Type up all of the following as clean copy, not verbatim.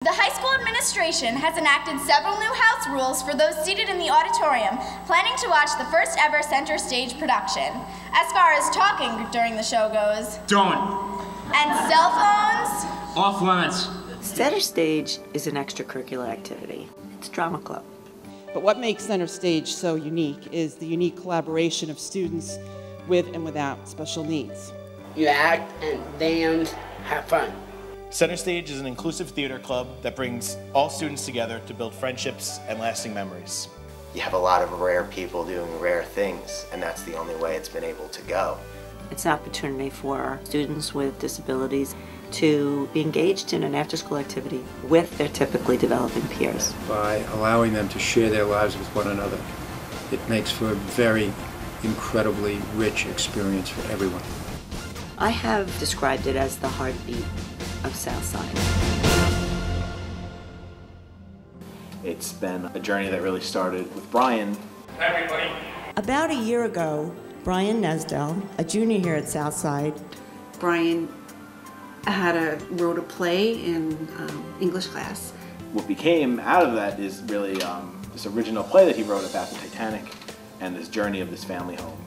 The high school administration has enacted several new house rules for those seated in the auditorium planning to watch the first ever center stage production. As far as talking during the show goes. Don't. And cell phones? Off limits. Center stage is an extracurricular activity. It's drama club. But what makes center stage so unique is the unique collaboration of students with and without special needs. You act and dance, have fun. Center Stage is an inclusive theater club that brings all students together to build friendships and lasting memories. You have a lot of rare people doing rare things, and that's the only way it's been able to go. It's an opportunity for students with disabilities to be engaged in an after-school activity with their typically developing peers. By allowing them to share their lives with one another, it makes for a very incredibly rich experience for everyone. I have described it as the heartbeat of Southside. It's been a journey that really started with Brian. Hi, everybody. About a year ago, Brian NESDELL, a junior here at Southside. Brian wrote a play in English class. What became out of that is really this original play that he wrote about the Titanic and this journey of this family home.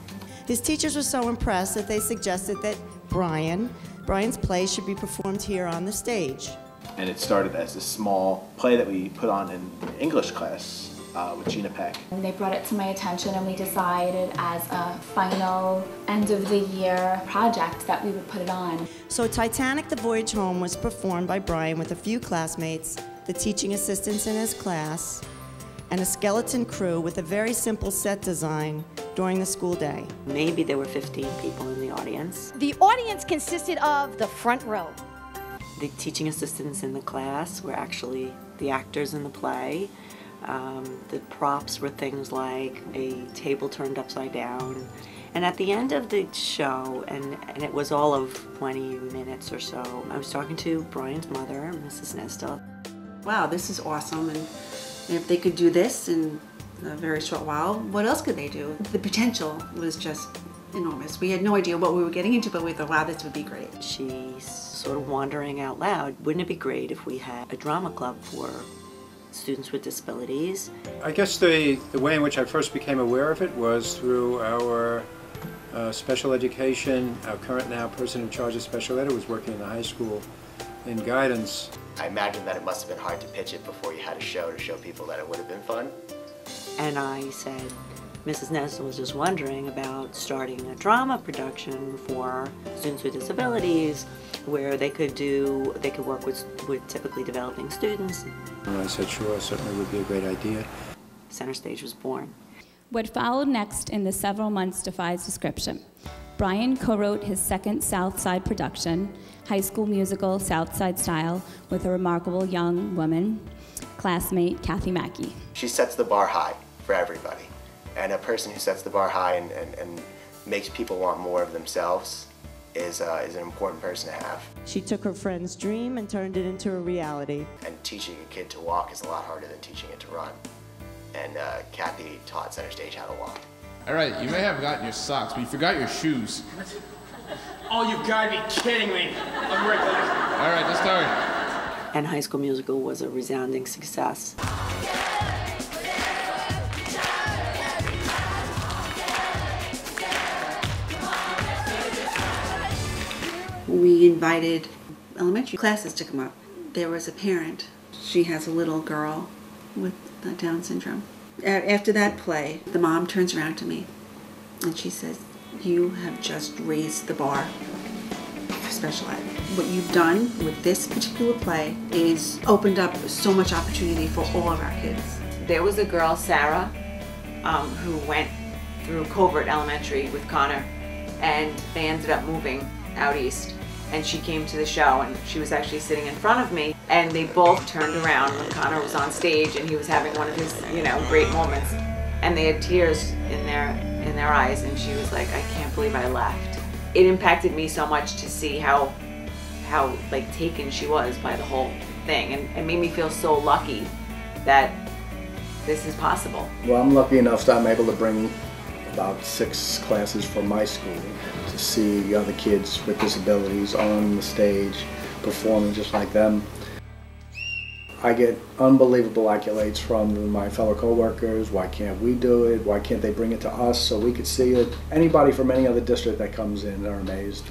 His teachers were so impressed that they suggested that Brian's play should be performed here on the stage. And it started as a small play that we put on in English class with Gina Peck. And they brought it to my attention and we decided as a final end of the year project that we would put it on. So Titanic the Voyage Home was performed by Brian with a few classmates, the teaching assistants in his class, and a skeleton crew with a very simple set design during the school day. Maybe there were 15 people in the audience. The audience consisted of the front row. The teaching assistants in the class were actually the actors in the play. The props were things like a table turned upside down. And at the end of the show, and it was all of 20 minutes or so, I was talking to Brian's mother, Mrs. NESDELL. Wow, this is awesome, and if they could do this in a very short while, what else could they do? The potential was just enormous. We had no idea what we were getting into, but we thought, wow, this would be great. She's sort of wondering out loud, wouldn't it be great if we had a drama club for students with disabilities? I guess the way in which I first became aware of it was through our special education. Our current now person in charge of special ed was working in the high school in guidance. I imagine that it must have been hard to pitch it before you had a show to show people that it would have been fun. And I said, Mrs. NESDELL was just wondering about starting a drama production for students with disabilities where they could work with typically developing students. And I said, sure, certainly would be a great idea. Center Stage was born. What followed next in the several months defies description. Brian co-wrote his second Southside production, high school musical Southside Style, with a remarkable young woman, classmate CATHY Mackey. She sets the bar high for everybody. And a person who sets the bar high and makes people want more of themselves is an important person to have. She took her friend's dream and turned it into a reality. And teaching a kid to walk is a lot harder than teaching it to run. And CATHY taught Center Stage how to walk. All right, you may have gotten your socks, but you forgot your shoes. Oh, you've got to be kidding me. I'm right back. All right, let's start. And High School Musical was a resounding success. We invited elementary classes to come up. There was a parent. She has a little girl with Down syndrome. After that play, the mom turns around to me and she says, you have just raised the bar for special ed. What you've done with this particular play is opened up so much opportunity for all of our kids. There was a girl, Sarah, who went through Covert Elementary with Connor, and they ended up moving out east. And she came to the show, and she was actually sitting in front of me, and they both turned around when Connor was on stage and he was having one of his, great moments. And they had tears in their eyes, and she was like, I can't believe I left. It impacted me so much to see how taken she was by the whole thing, and it made me feel so lucky that this is possible. Well, I'm lucky enough that I'm able to bring about 6 classes from my school to see other kids with disabilities on the stage performing just like them. I get unbelievable accolades from my fellow co-workers. Why can't we do it? Why can't they bring it to us so we could see it? Anybody from any other district that comes in are amazed.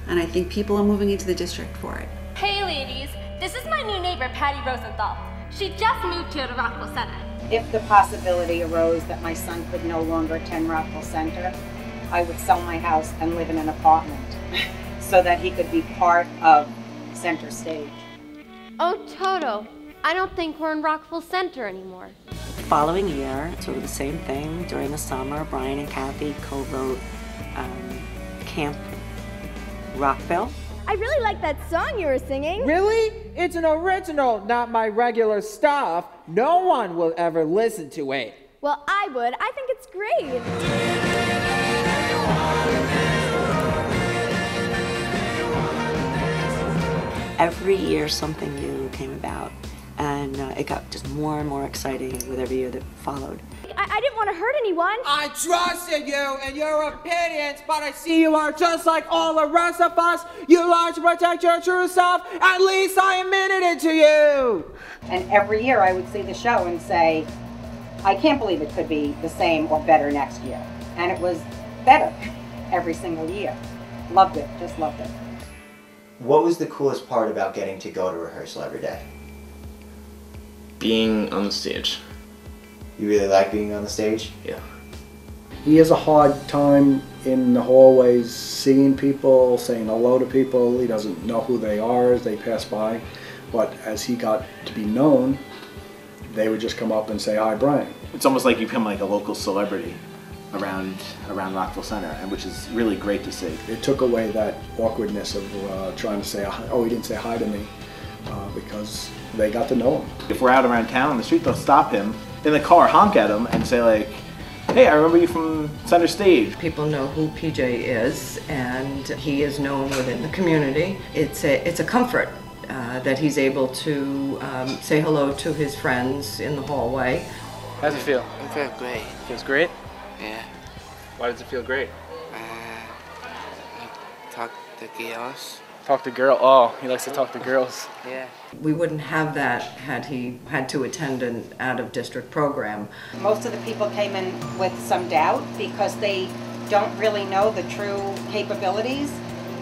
And I think people are moving into the district for it. Hey ladies, this is my new neighbor Patty Rosenthal. She just moved here to Rockville Center. If the possibility arose that my son could no longer attend Rockville Center, I would sell my house and live in an apartment so that he could be part of Center Stage. Oh, Toto, I don't think we're in Rockville Center anymore. The following year, sort of the same thing, during the summer, Brian and Kathy co-wrote Camp Rockville. I really like that song you were singing. Really? It's an original, not my regular stuff. No one will ever listen to it. Well, I would. I think it's great. Every year something new came about, and it got just more and more exciting with every year that followed. I didn't want to hurt anyone. I trusted you and your opinions, but I see you are just like all the rest of us. You like to protect your true self. At least I admitted it to you. And every year I would see the show and say, I can't believe it could be the same or better next year. And it was better every single year. Loved it, just loved it. What was the coolest part about getting to go to rehearsal every day? Being on the stage. You really like being on the stage? Yeah. He has a hard time in the hallways seeing people, saying hello to people. He doesn't know who they are as they pass by. But as he got to be known, they would just come up and say, "Hi, Brian." It's almost like you become like a local celebrity around Rockville Center, and which is really great to see. It took away that awkwardness of trying to say, "Oh, he didn't say hi to me," because they got to know him. If we're out around town on the street, they'll stop him in the car, honk at him, and say like, "Hey, I remember you from Center Stage." People know who PJ is, and he is known within the community. It's a comfort that he's able to say hello to his friends in the hallway. How does it feel? I feel great. Feels great? Yeah. Why does it feel great? I talk to girls. Talk to girl. Oh, he likes to talk to girls. Yeah. We wouldn't have that had he had to attend an out-of-district program. Most of the people came in with some doubt because they don't really know the true capabilities.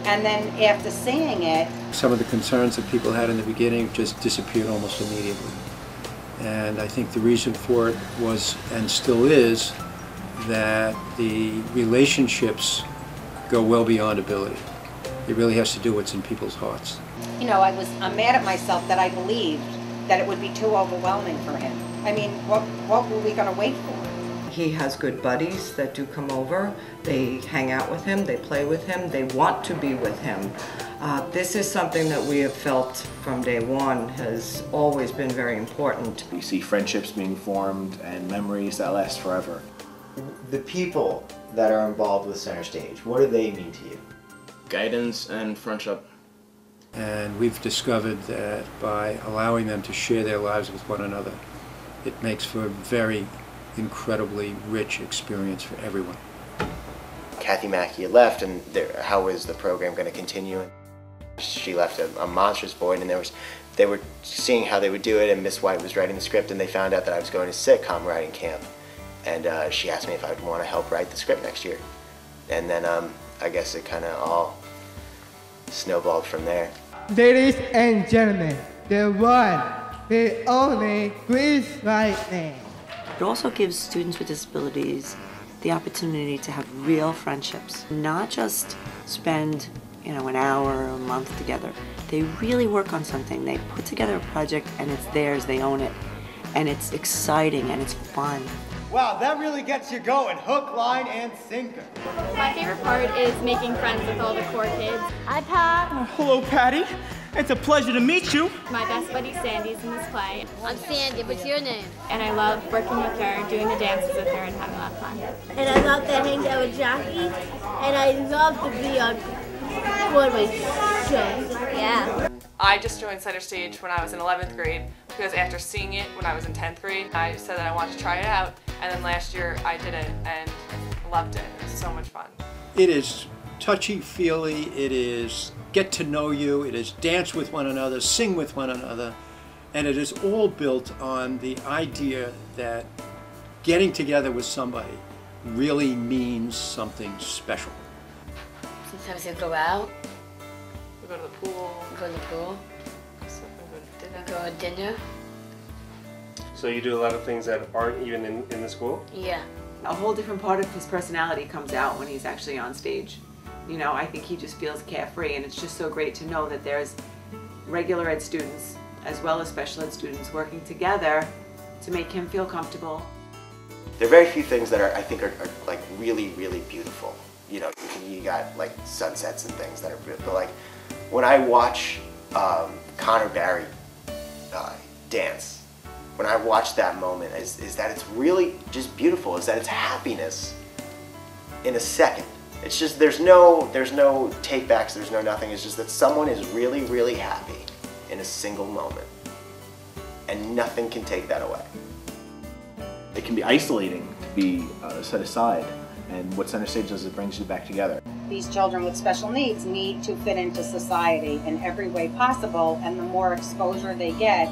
And then after seeing it, Some of the concerns that people had in the beginning just disappeared almost immediately. And I think the reason for it was, and still is, that the relationships go well beyond ability. It really has to do what's in people's hearts. you know, I'm mad at myself that I believed that it would be too overwhelming for him. I mean, what were we going to wait for? He has good buddies that do come over. They hang out with him, they play with him, they want to be with him. This is something that we have felt from day one has always been very important. You see friendships being formed and memories that last forever. The people that are involved with Center Stage, what do they mean to you? Guidance and friendship. And we've discovered that by allowing them to share their lives with one another, it makes for a very incredibly rich experience for everyone. Cathy Mackey left, and how is the program going to continue? She left a monstrous void, and they were seeing how they would do it, and Miss White was writing the script, and they found out that I was going to sitcom writing camp. And she asked me if I would want to help write the script next year. And then I guess it kind of all snowballed from there. Ladies and gentlemen, the one, the only Grease Lightning. It also gives students with disabilities the opportunity to have real friendships, not just spend, you know, an hour or a month together. They really work on something. They put together a project and it's theirs, they own it. And it's exciting and it's fun. Wow, that really gets you going. Hook, line, and sinker. My favorite part is making friends with all the core kids. Hi, Pop. Hello, Patty. It's a pleasure to meet you. My best buddy Sandy's in this play. I'm Sandy. What's your name? And I love working with her, doing the dances with her, and having a lot of fun. And I love to hang out with Jackie. And I love to be on Broadway shows. Yeah. I just joined Center Stage when I was in 11th grade because after seeing it when I was in 10th grade, I said that I wanted to try it out. And then last year I did it and loved it. It was so much fun. It is touchy-feely, it is get to know you, it is dance with one another, sing with one another, And it is all built on the idea that getting together with somebody really means something special. Sometimes we go out. We go to the pool. We go to the pool. We go to dinner. So you do a lot of things that aren't even in the school? Yeah. A whole different part of his personality comes out when he's actually on stage. You know, I think he just feels carefree, and it's just so great to know that there's regular ed students as well as special ed students working together to make him feel comfortable. There are very few things that I think are like really, really beautiful. You know, you got like sunsets and things that are beautiful. But like when I watch Connor Barry dance, when I watch that moment, is that it's really just beautiful. Is that it's happiness in a second. It's just there's no takebacks. There's no nothing. It's just that someone is really, really happy in a single moment, and nothing can take that away. It can be isolating to be set aside, and what Center Stage does is it brings you back together. These children with special needs need to fit into society in every way possible, and the more exposure they get,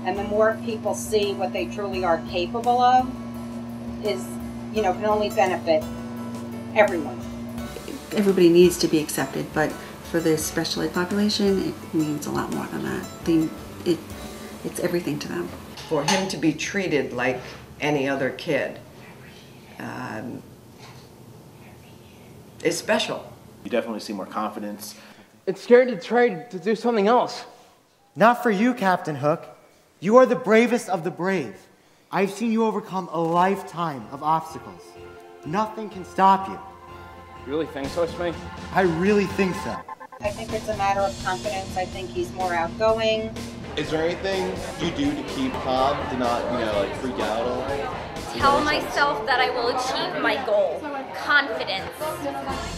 and the more people see what they truly are capable of, is, you know, can only benefit everyone. Everybody needs to be accepted, but for the special ed population, it means a lot more than that. It's everything to them. For him to be treated like any other kid is special. You definitely see more confidence. It's scared to try to do something else. Not for you, Captain Hook. You are the bravest of the brave. I've seen you overcome a lifetime of obstacles. Nothing can stop you. You really think so, Smee? I really think so. I think it's a matter of confidence. I think he's more outgoing. Is there anything you do to keep calm, to not, you know, like freak out all right? Tell myself that I will achieve my goal. Confidence.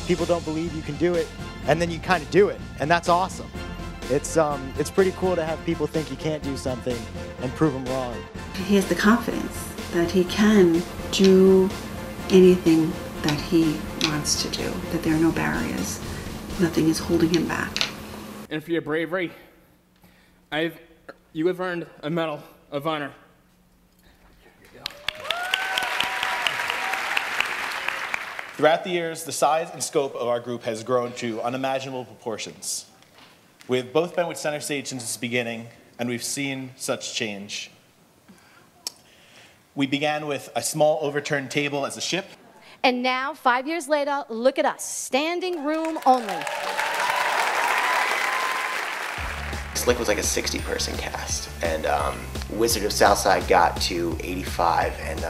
People don't believe you can do it, and then you kind of do it, and that's awesome. It's pretty cool to have people think you can't do something and prove them wrong. He has the confidence that he can do anything that he wants to do, that there are no barriers. Nothing is holding him back. And for your bravery, you have earned a Medal of Honor. Throughout the years, the size and scope of our group has grown to unimaginable proportions. We've both been with Center Stage since its beginning, and we've seen such change. We began with a small overturned table as a ship. And now, 5 years later, look at us, standing room only. Slick was like a 60-person cast, and Wizard of Southside got to 85, and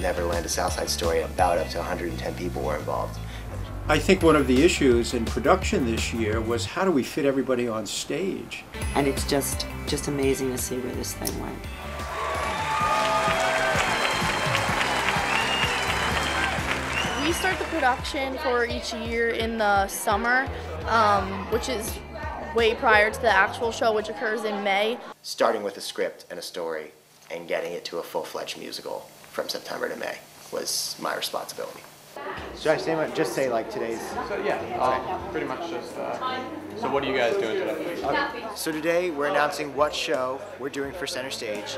Neverland, A South Side Story, about up to 110 people were involved. I think one of the issues in production this year was how do we fit everybody on stage? And it's just amazing to see where this thing went. We start the production for each year in the summer, which is way prior to the actual show, which occurs in May. Starting with a script and a story and getting it to a full-fledged musical from September to May was my responsibility. Should I just say like today's? So yeah, pretty much just, so what are you guys doing today? So today we're announcing what show we're doing for Center Stage,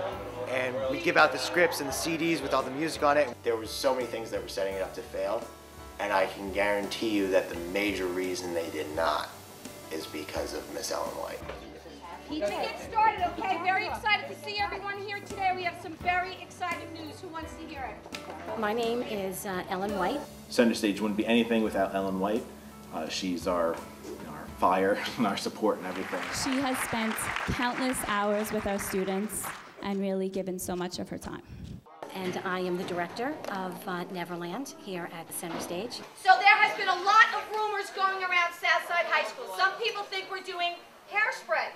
and we give out the scripts and the CDs with all the music on it. There was so many things that were setting it up to fail, and I can guarantee you that the major reason they did not is because of Miss Ellen White. To get started, okay? Very excited to see everyone here today. We have some very exciting news. Who wants to hear it? My name is Ellen White. Center Stage wouldn't be anything without Ellen White. She's our fire and our support and everything. She has spent countless hours with our students and really given so much of her time. And I am the director of Neverland here at the Center Stage. So there has been a lot of rumors going around Southside High School. Some people think we're doing hairspray.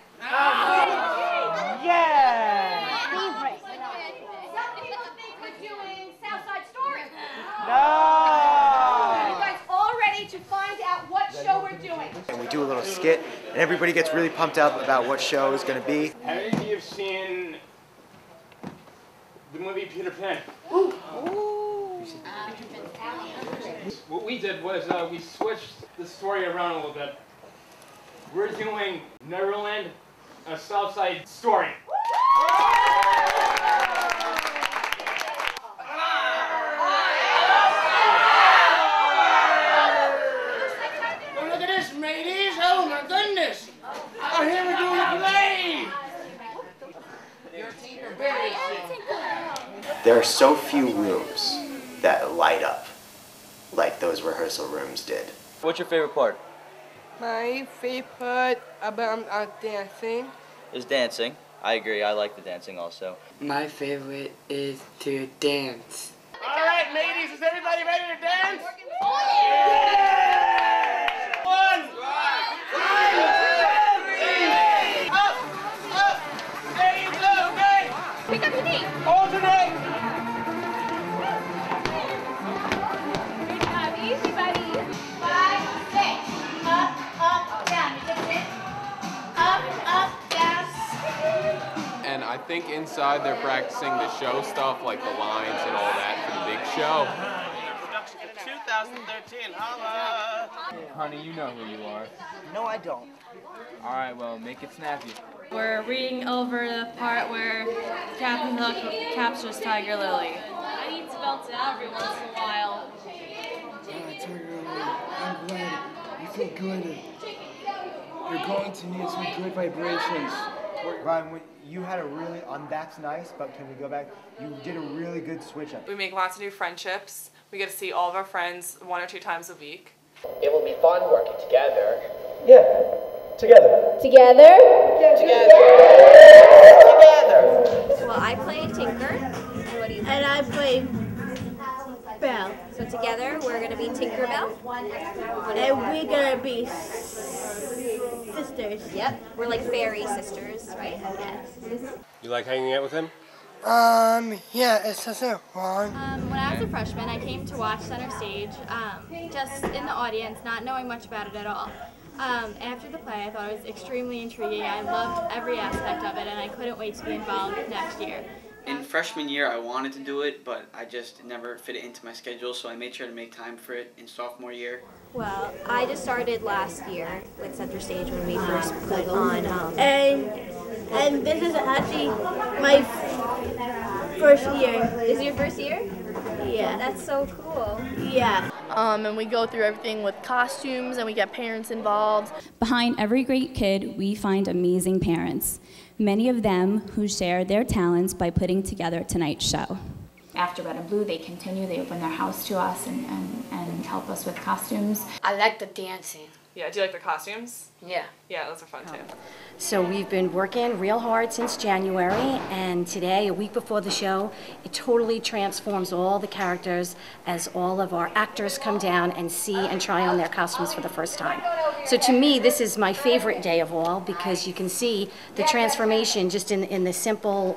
Yeah! Some people think we're doing Southside Story. No! Are you guys all ready to find out what show we're doing? And we do a little skit, and everybody gets really pumped up about what show is going to be. Have any of you seen the movie Peter Pan? Ooh. What we did was we switched the story around a little bit. We're doing Neverland, A Southside Story. Well, look at this, mateys. Oh, my goodness. Oh, here we're doing a play. Your Tinkerbell. There are so few rooms that light up like those rehearsal rooms did. What's your favorite part? My favorite part about dancing Is dancing. I agree, I like the dancing also. My favorite is to dance. All right, ladies, is everybody ready to dance? One, up, up, there you go, okay? Pick up your knee. Alternate. Good job, easy, buddy. 5, 6, up, up, down. You take it. Up, up, down. And I think inside they're practicing the show stuff, like the lines and all that for the big show. Production for 2013, holla. Honey, you know who you are. No, I don't. All right, well, make it snappy. We're reading over the part where Captain Hook captures Tiger Lily. I need to belt it out every once in a while. Tiger Lily, I'm glad you feel good. You're going to need some good vibrations. Ryan, you had a really, that's nice, but can we go back? You did a really good switch up. We make lots of new friendships. We get to see all of our friends 1 or 2 times a week. It will be fun working together. Yeah, together. Together? Well, I play Tinker. And what do you play? And I play Belle. So together, we're going to be Tinkerbell. And we're going to be sisters. Yep. We're like fairy sisters, right? Yes. You like hanging out with him? Yeah, it's so wrong. When I was a freshman, I came to watch Center Stage, just in the audience, not knowing much about it at all. After the play, I thought it was extremely intriguing. I loved every aspect of it, and I couldn't wait to be involved next year. In freshman year, I wanted to do it, but I just never fit it into my schedule, so I made sure to make time for it in sophomore year. Well, I just started last year with Center Stage when we first put on. And this is actually my first year. Is it your first year? Yeah. That's so cool. Yeah. And we go through everything with costumes, and we get parents involved. Behind every great kid, we find amazing parents, many of them who share their talents by putting together tonight's show. After Red and Blue, they continue, they open their house to us and help us with costumes. I like the dancing. Yeah, do you like the costumes? Yeah. Yeah, those are fun too. So we've been working real hard since January, and today, a week before the show, it totally transforms all the characters as all of our actors come down and see and try on their costumes for the first time. So to me, this is my favorite day of all, because you can see the transformation just in the simple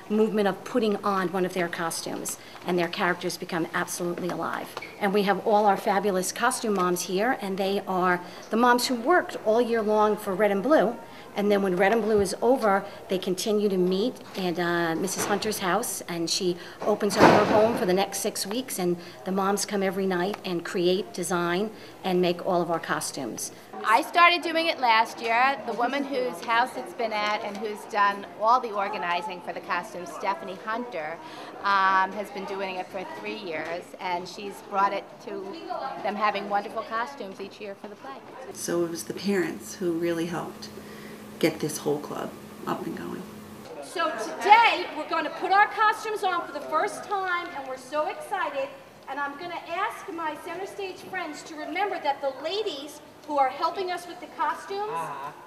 movement of putting on one of their costumes, and their characters become absolutely alive. And we have all our fabulous costume moms here, and they are the moms who worked all year long for Red and Blue. And then when Red and Blue is over, they continue to meet at Mrs. Hunter's house, and she opens her home for the next 6 weeks, and the moms come every night and create, design, and make all of our costumes. I started doing it last year. The woman whose house it's been at and who's done all the organizing for the costumes, Stephanie Hunter, has been doing it for 3 years, and she's brought it to them having wonderful costumes each year for the play. So it was the parents who really helped get this whole club up and going. So today, we're going to put our costumes on for the first time, and we're so excited. And I'm going to ask my Center Stage friends to remember that the ladies who are helping us with the costumes,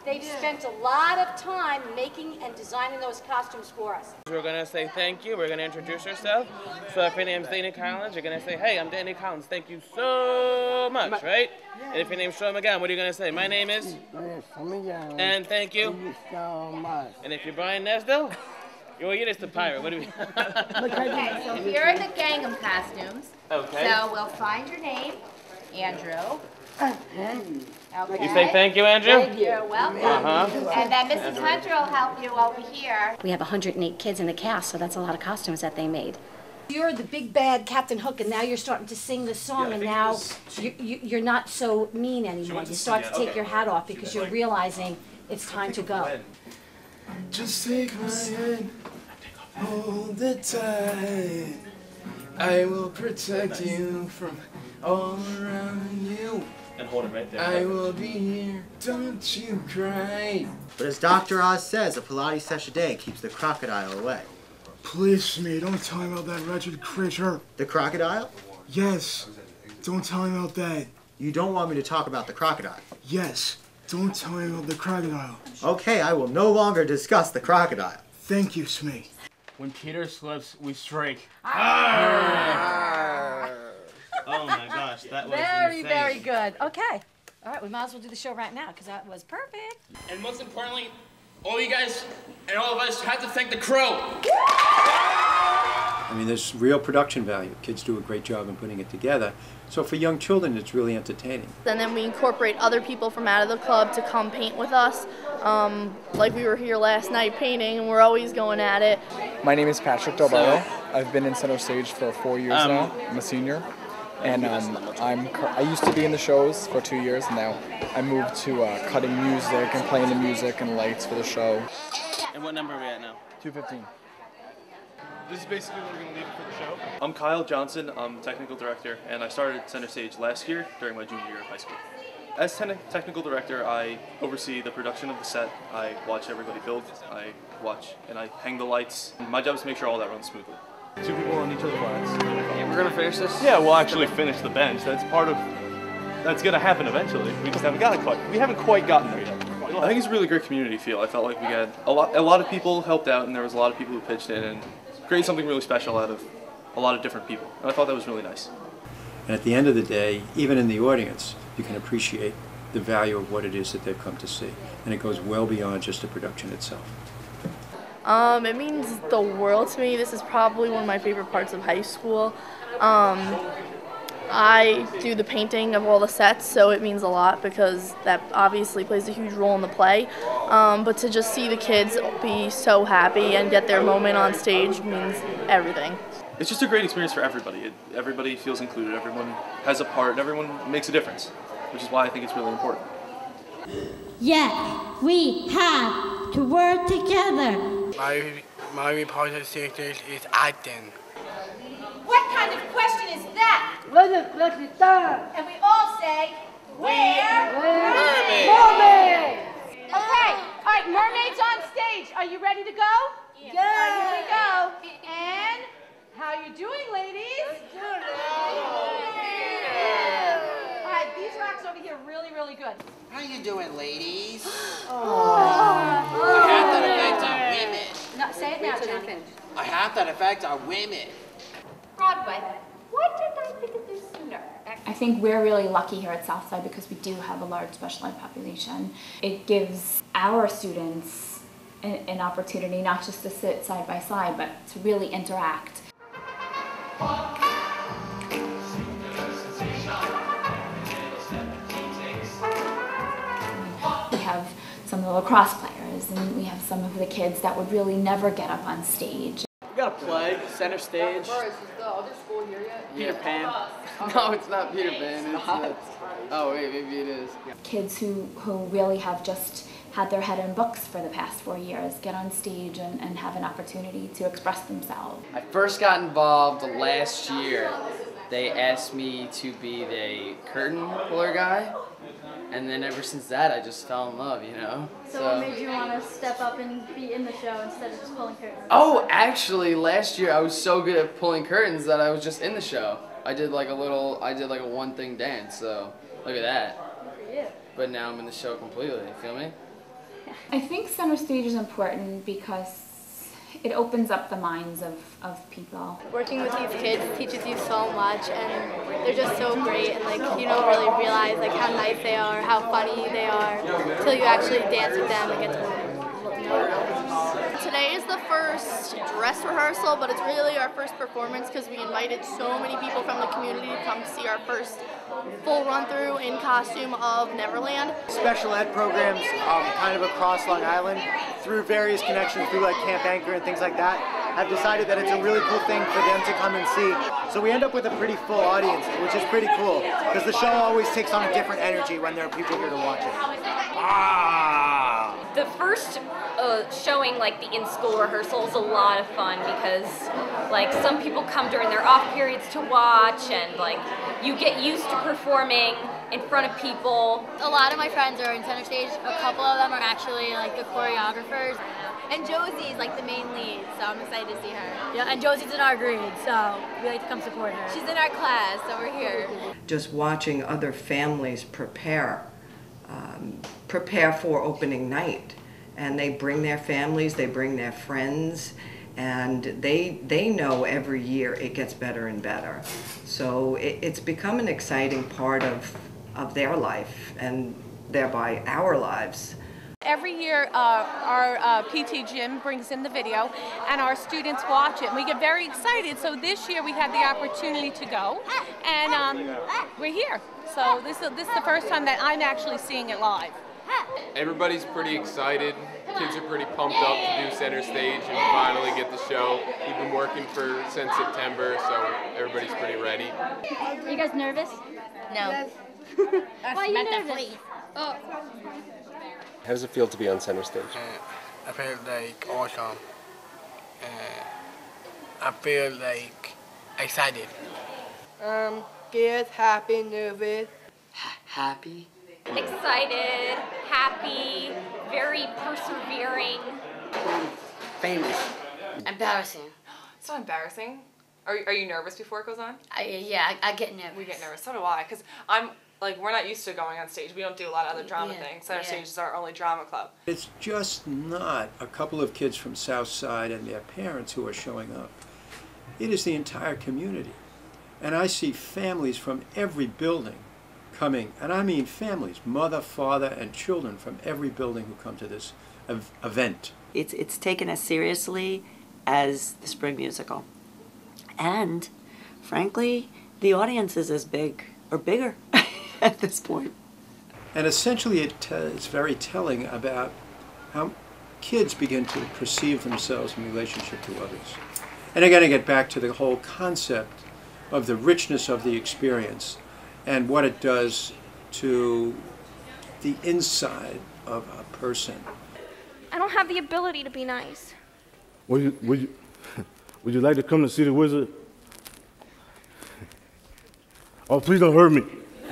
they've spent a lot of time making and designing those costumes for us. We're going to say thank you. We're going to introduce ourselves. So if your name's Danny Collins, you're going to say, hey, I'm Danny Collins. Thank you so much, right? And if your name's Sean McGowan, what are you going to say? My name is? And thank you. Thank you so much. And if you're Brian Nesdell, you're just a pirate. What do we? Okay, so here are the Gangnam costumes. Okay. So we'll find your name, Andrew. Okay. You say thank you, Andrew? Thank you. You're welcome. Uh-huh. And then Mrs. Hunter will help you over here. We have 108 kids in the cast, so that's a lot of costumes that they made. You're the big bad Captain Hook, and now you're starting to sing the song, and now you're not so mean anymore. You start to take your hat off because you're realizing it's time to go. Just take my hand, hold it tight. I will protect you from all around you. And hold it right there. I will be here, don't you cry. But as Dr. Oz says, a Pilates session a day keeps the crocodile away. Please, Smee, don't tell me about that wretched creature. The crocodile? Yes, don't tell me about that. You don't want me to talk about the crocodile? Yes, don't tell me about the crocodile. Okay, I will no longer discuss the crocodile. Thank you, Smee. When Peter slips, we strike. Oh my gosh, that was Very, insane. very good. Okay. All right, we might as well do the show right now because that was perfect. And most importantly, all you guys and all of us have to thank the crew. I mean, there's real production value. Kids do a great job in putting it together. So for young children, it's really entertaining. And then we incorporate other people from out of the club to come paint with us. Like we were here last night painting, and we're always going at it. My name is Patrick Delbello. I've been in center stage for 4 years now. I'm a senior. And I used to be in the shows for 2 years, and now I moved to cutting music and playing the music and lights for the show. And what number are we at now? 215. This is basically what we're going to leave for the show. I'm Kyle Johnson, I'm technical director, and I started center stage last year during my junior year of high school. As technical director, I oversee the production of the set, I watch everybody build, I watch and I hang the lights. My job is to make sure all that runs smoothly. 2 people on each other's lines. Yeah, we're going to finish this? Yeah, we'll actually finish the bench. That's part of, that's going to happen eventually. We just haven't quite gotten there yet. I think it's a really great community feel. I felt like we had a lot of people helped out, and there was a lot of people who pitched in and created something really special out of a lot of different people. And I thought that was really nice. And at the end of the day, even in the audience, you can appreciate the value of what it is that they've come to see. And it goes well beyond just the production itself. It means the world to me. This is probably one of my favorite parts of high school. I do the painting of all the sets, so it means a lot because that obviously plays a huge role in the play. But to just see the kids be so happy and get their moment on stage means everything. It's just a great experience for everybody. Everybody feels included, everyone has a part, and everyone makes a difference, which is why I think it's really important. Yes, we have to work together. My part of the stage is acting. What kind of question is that? And we all say, where? Mermaids! Okay, all right, mermaids on stage. Are you ready to go? Yeah. All right, here we go. And how you doing, ladies? Good. All right, these rocks over here are really, really good. How you doing, ladies? Oh. I have that effect on women. No, say it now, Johnny. I have that effect on women. Broadway. Why didn't I think of this sooner? I think we're really lucky here at Southside because we do have a large special ed population. It gives our students an opportunity not just to sit side by side, but to really interact. We have some of the lacrosse players, and we have some of the kids that would really never get up on stage. We got a play, center stage. Peter Pan. No, it's not Peter Pan. It's oh wait, maybe it is. Kids who really have just had their head in books for the past 4 years get on stage and have an opportunity to express themselves. I first got involved last year. They asked me to be the curtain puller guy. And then ever since that, I just fell in love, you know? So what made you want to step up and be in the show instead of just pulling curtains? Oh, actually, last year I was so good at pulling curtains that I was just in the show. I did like a one-thing dance, so look at that. Good for you. But now I'm in the show completely, you feel me? I think center stage is important because it opens up the minds of people. Working with these kids teaches you so much, and they're just so great, and like you don't really realize like how nice they are, how funny they are, until you actually dance with them and get to know them. Today is the first dress rehearsal, but it's really our first performance because we invited so many people from the community to come see our first full run-through in costume of Neverland. Special ed programs kind of across Long Island through various connections through like Camp Anchor and things like that have decided that it's a really cool thing for them to come and see. So we end up with a pretty full audience, which is pretty cool because the show always takes on a different energy when there are people here to watch it. Ah! The first showing, like the in-school rehearsal, is a lot of fun because like some people come during their off periods to watch, and like you get used to performing in front of people. A lot of my friends are in center stage. A couple of them are actually like the choreographers. And Josie's like the main lead, so I'm excited to see her. Yeah, and Josie's in our grade, so we like to come support her. She's in our class, so we're here. Just watching other families prepare for opening night. And they bring their families, they bring their friends, and they know every year it gets better and better. So it's become an exciting part of their life, and thereby our lives. Every year our PT Jim brings in the video and our students watch it, and we get very excited. So this year we had the opportunity to go, and we're here. So this is the first time that I'm actually seeing it live. Everybody's pretty excited. Kids are pretty pumped up to do center stage and finally get the show. We've been working since September, so everybody's pretty ready. Are you guys nervous? No. Why are you nervous? Oh. How does it feel to be on center stage? I feel like awesome. I feel like excited. Scared, happy, nervous. Happy? Excited, happy, very persevering. Famous. Embarrassing. It's not embarrassing. Are you nervous before it goes on? Yeah, I get nervous. We get nervous. So do I, because we're not used to going on stage. We don't do a lot of other drama things. Center stage is our only drama club. It's just not a couple of kids from South Side and their parents who are showing up. It is the entire community. And I see families from every building coming, and I mean families, mother, father, and children from every building who come to this event. It's taken as seriously as the spring musical. And frankly, the audience is as big or bigger at this point. And essentially it's very telling about how kids begin to perceive themselves in relationship to others. And again, I get back to the whole concept of the richness of the experience and what it does to the inside of a person. I don't have the ability to be nice. Would you like to come to see the wizard? Oh, please don't hurt me.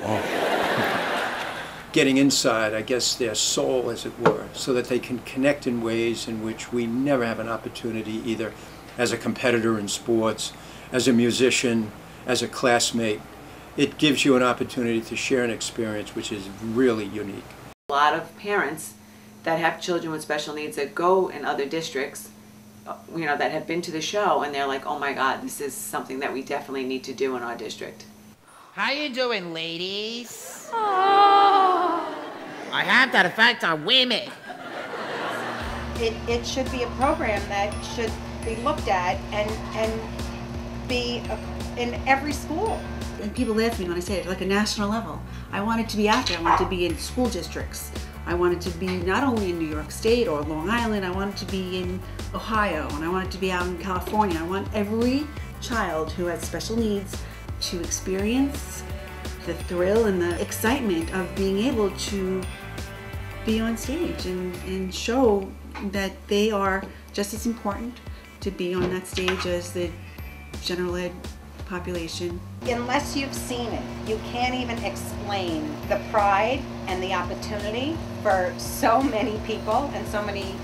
Oh. Getting inside, I guess, their soul, as it were, so that they can connect in ways in which we never have an opportunity, either as a competitor in sports, as a musician, as a classmate. It gives you an opportunity to share an experience which is really unique. A lot of parents that have children with special needs that go in other districts, that have been to the show, and they're like, oh my God, this is something that we definitely need to do in our district. How you doing, ladies? Oh. I have that effect on women. It should be a program that should be looked at and be in every school. And people laugh at me when I say it, like a national level. I want it to be out there. I want it to be in school districts. I want it to be not only in New York State or Long Island, I want it to be in Ohio, and I want it to be out in California. I want every child who has special needs to experience the thrill and the excitement of being able to be on stage and show that they are just as important to be on that stage as the general ed population. Unless you've seen it, you can't even explain the pride and the opportunity for so many people and so many,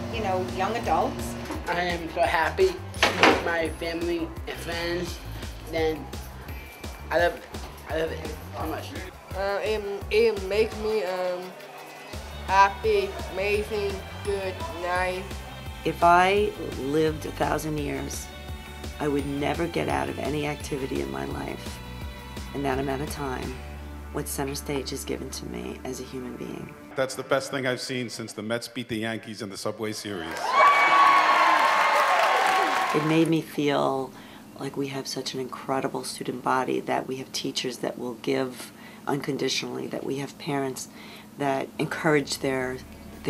young adults. I am so happy with my family and friends. Then I love it so much. It makes me happy, amazing, good, nice. If I lived 1,000 years, I would never get out of any activity in my life in that amount of time what center stage has given to me as a human being. That's the best thing I've seen since the Mets beat the Yankees in the Subway Series. It made me feel like we have such an incredible student body, that we have teachers that will give unconditionally, that we have parents that encourage their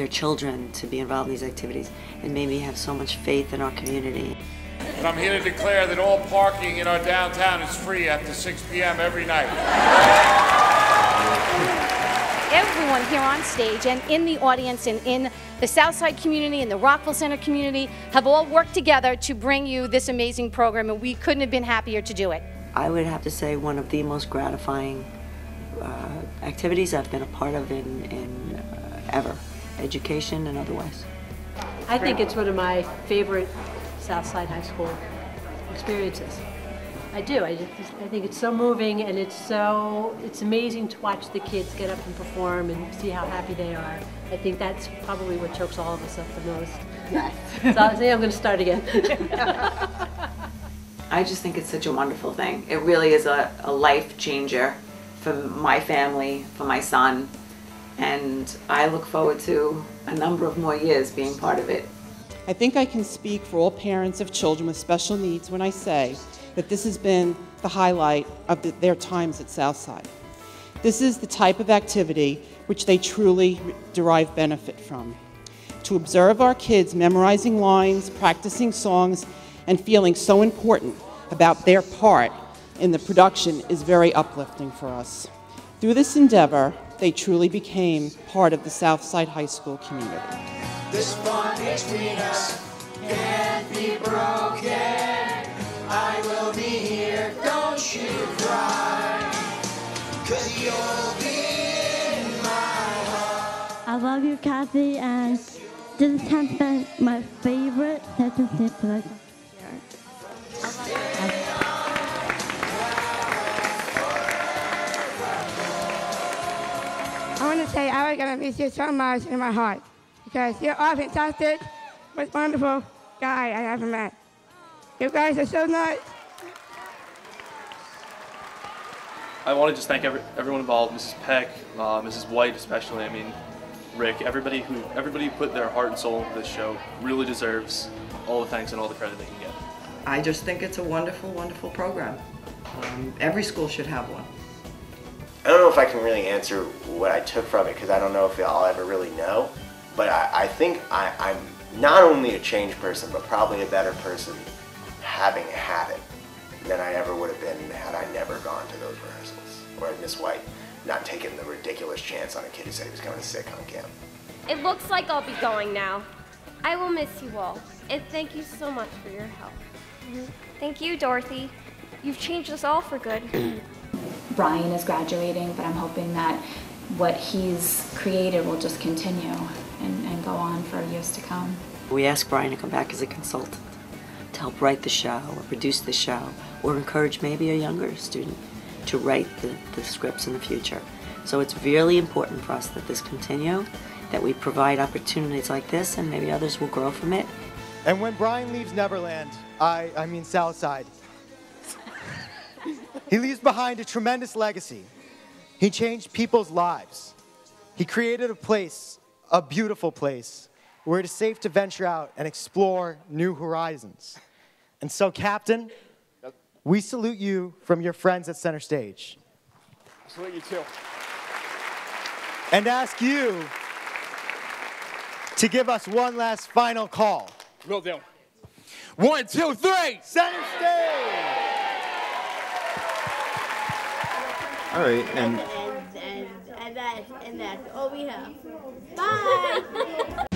children to be involved in these activities. It made me have so much faith in our community. And I'm here to declare that all parking in our downtown is free after 6 p.m. every night. everyone here on stage and in the audience and in the Southside community and the Rockville Center community have all worked together to bring you this amazing program, and we couldn't have been happier to do it. I would have to say one of the most gratifying activities I've been a part of in ever, education and otherwise. I think it's one of my favorite Southside High School experiences. I do. I think it's so moving, and it's amazing to watch the kids get up and perform and see how happy they are. I think that's probably what chokes all of us up the most. Yes. So I think I'm going to start again. I just think it's such a wonderful thing. It really is a life changer for my family, for my son, and I look forward to a number of more years being part of it. I think I can speak for all parents of children with special needs when I say that this has been the highlight of their times at Southside. This is the type of activity which they truly derive benefit from. To observe our kids memorizing lines, practicing songs, and feeling so important about their part in the production is very uplifting for us. Through this endeavor, they truly became part of the Southside High School community. This bond between us can't be broken. I will be here, don't you cry, 'cause you'll be in my heart. I love you, Kathy, and this has been my favorite session since I want to say I was going to miss you so much in my heart, because you're all fantastic, most wonderful guy I ever met. You guys are so nice. I want to just thank everyone involved, Mrs. Peck, Mrs. White especially, I mean, Rick, everybody who put their heart and soul into this show really deserves all the thanks and all the credit they can get. I just think it's a wonderful, wonderful program. Every school should have one. I don't know if I can really answer what I took from it, because I don't know if I'll ever really know, but I think I'm not only a changed person, but probably a better person having had it than I ever would have been had I never gone to those rehearsals, or had Miss White not taken the ridiculous chance on a kid who said he was coming sick on camp. It looks like I'll be going now. I will miss you all, and thank you so much for your help. Thank you, Dorothy. You've changed us all for good. Brian is graduating, but I'm hoping that what he's created will just continue and go on for years to come. We asked Brian to come back as a consultant to help write the show or produce the show or encourage maybe a younger student to write the scripts in the future. So it's really important for us that this continue, that we provide opportunities like this, and maybe others will grow from it. And when Brian leaves Neverland, I mean Southside, he leaves behind a tremendous legacy. He changed people's lives. He created a place, a beautiful place, where it is safe to venture out and explore new horizons. And so, Captain, we salute you from your friends at Center Stage. I salute you too. And ask you to give us one last final call. Will do. 1, 2, 3! Center Stage! All right, and and that's all we have. Bye!